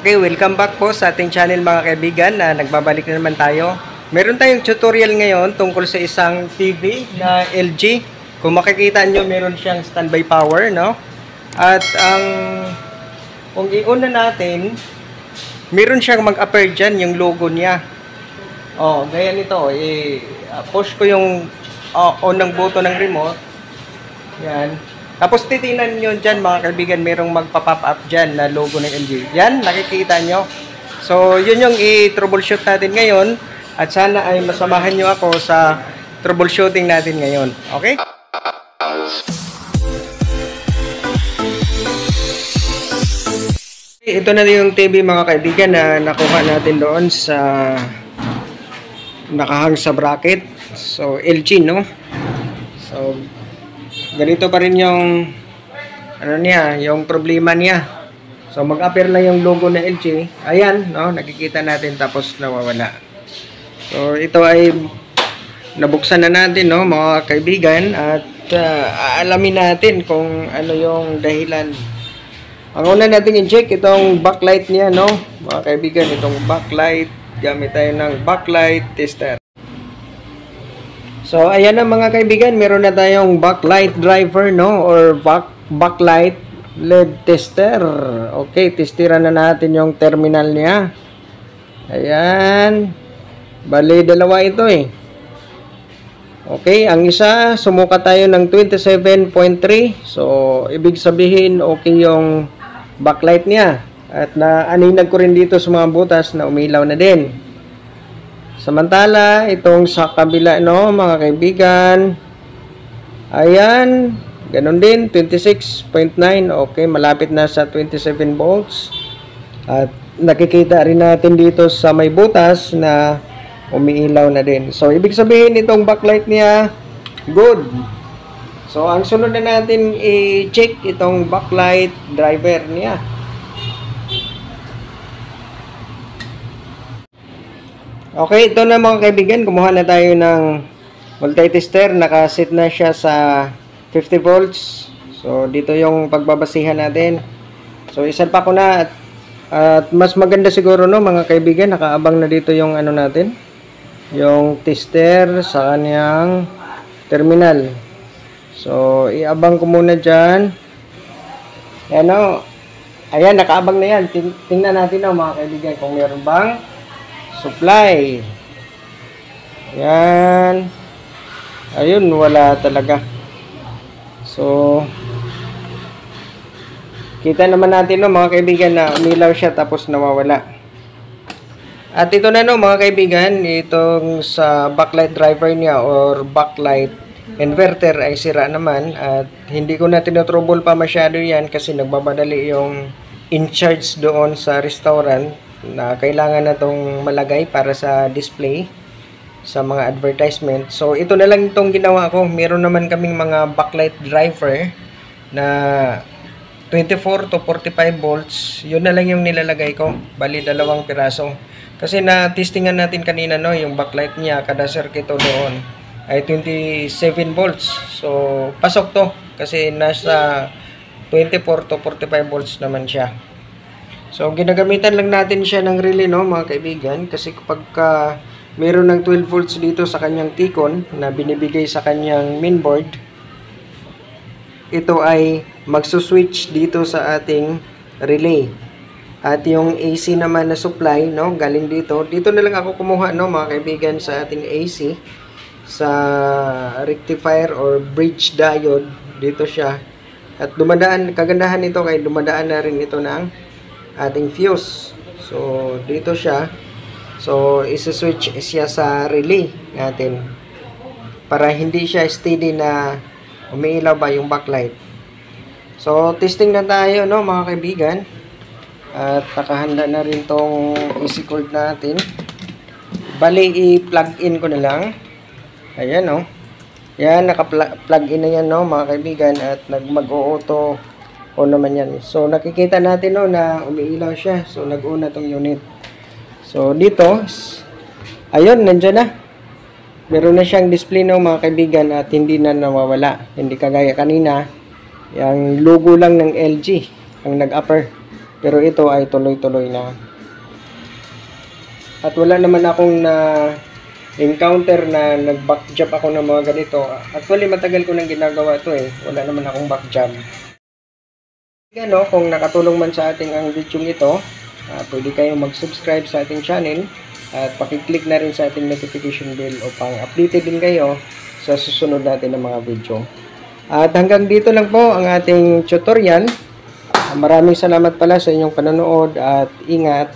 Okay, welcome back po sa ating channel mga kaibigan. Nagbabalik na naman tayo. Meron tayong tutorial ngayon tungkol sa isang TV na LG. Kung makikita nyo, meron siyang standby power, no? At kung iuna natin, meron siyang mag-appear dyan yung logo niya. Oh, gaya nito. Push ko yung on ng button ng remote. Yan. Tapos titingnan nyo dyan mga kaibigan, merong magpa-pop up dyan na logo ng LG. Yan, nakikita nyo. So, yun yung i-troubleshoot natin ngayon. At sana ay masamahan nyo ako sa troubleshooting natin ngayon. Okay? Ito na yung TV mga kaibigan na nakuha natin doon sa nakahang sa bracket. So, LG, no? So, ganito pa rin yung ano niya, yung problema niya. So mag-appear lang yung logo na LG. Ayan, no, nakikita natin tapos nawawala. So ito ay nabuksan na natin, no, mga kaibigan, at aalamin natin kung ano yung dahilan. Ang una natin i-check itong backlight niya, no, mga kaibigan, itong backlight. Gamit tayo ng backlight tester. So, ayan na mga kaibigan, meron na tayong backlight driver, no? Or backlight LED tester. Okay, testiran na natin yung terminal niya. Ayan. Bali, dalawa ito eh. Okay, ang isa, sumuka tayo ng 27.3. So, ibig sabihin, okay yung backlight niya. At naaninag ko rin dito sa mga butas na umilaw na din. Samantala, itong sa kabila, no, mga kaibigan, ayan, ganun din, 26.9, okay, malapit na sa 27 volts. At nakikita rin natin dito sa may butas na umiilaw na din. So, ibig sabihin itong backlight niya, good. So, ang sunod na natin i-check itong backlight driver niya. Okay, ito na mga kaibigan, kumuha na tayo ng multi-tester, nakaset na siya sa 50 volts. So, dito yung pagbabasihan natin. So, isalpa ko na at mas maganda siguro, no, mga kaibigan, nakaabang na dito yung ano natin, yung tester sa kanyang terminal. So, iabang ko muna dyan. Ayan, no, ayan, nakaabang na yan. Tingnan natin, no, mga kaibigan, kung meron bang supply. Yan. Ayun, wala talaga. So, kita naman natin, no, mga kaibigan, na umilaw siya tapos nawawala. At ito na, no, mga kaibigan, itong sa backlight driver niya or backlight inverter ay sira naman. At hindi ko na tinotrouble pa masyado yan kasi nagbabadali yung in-charge doon sa restaurant na kailangan na itong malagay para sa display sa mga advertisement. So, ito na lang itong ginawa ko. Meron naman kaming mga backlight driver na 24 to 45 volts. Yun na lang yung nilalagay ko. Bali, 2 piraso. Kasi na-testingan natin kanina, no, yung backlight niya, kada circuit doon ay 27 volts. So, pasok to. Kasi nasa 24 to 45 volts naman siya. So, ginagamitan lang natin siya ng relay, no, mga kaibigan. Kasi kapag meron ng 12 volts dito sa kanyang T-con na binibigay sa kanyang mainboard, ito ay magsuswitch dito sa ating relay. At yung AC naman na supply, no, galing dito. Dito na lang ako kumuha, no, mga kaibigan, sa ating AC. Sa rectifier or bridge diode, dito siya. At dumadaan, kagandahan nito kay dumadaan na rin ito ng ating fuse. So, dito siya. So, isa-switch siya sa relay natin para hindi siya steady na umiilaw ba yung backlight. So, testing na tayo, no, mga kaibigan. At nakahanda na rin tong AC cord natin. Bali, i-plug in ko na lang. Ayan, no. Yan, naka-plug in na yan, no, mga kaibigan. At mag-auto o naman yan. So, nakikita natin, no, na umiilaw siya. So, nag-una tong unit. So, dito, ayun, nandyan na. Meron na siyang display, no, mga kaibigan, at hindi na nawawala. Hindi kagaya kanina, yung logo lang ng LG ang nag-upper. Pero ito ay tuloy-tuloy na. At wala naman akong na encounter na nag-back jump ako ng mga ganito. Actually, matagal ko nang ginagawa ito eh. Wala naman akong back jump. Kung nakatulong man sa ating ang video ito, pwede kayong mag-subscribe sa ating channel at pakiclick na rin sa ating notification bell upang updated din kayo sa susunod natin ng mga video. At hanggang dito lang po ang ating tutorial. Maraming salamat pala sa inyong panonood at ingat.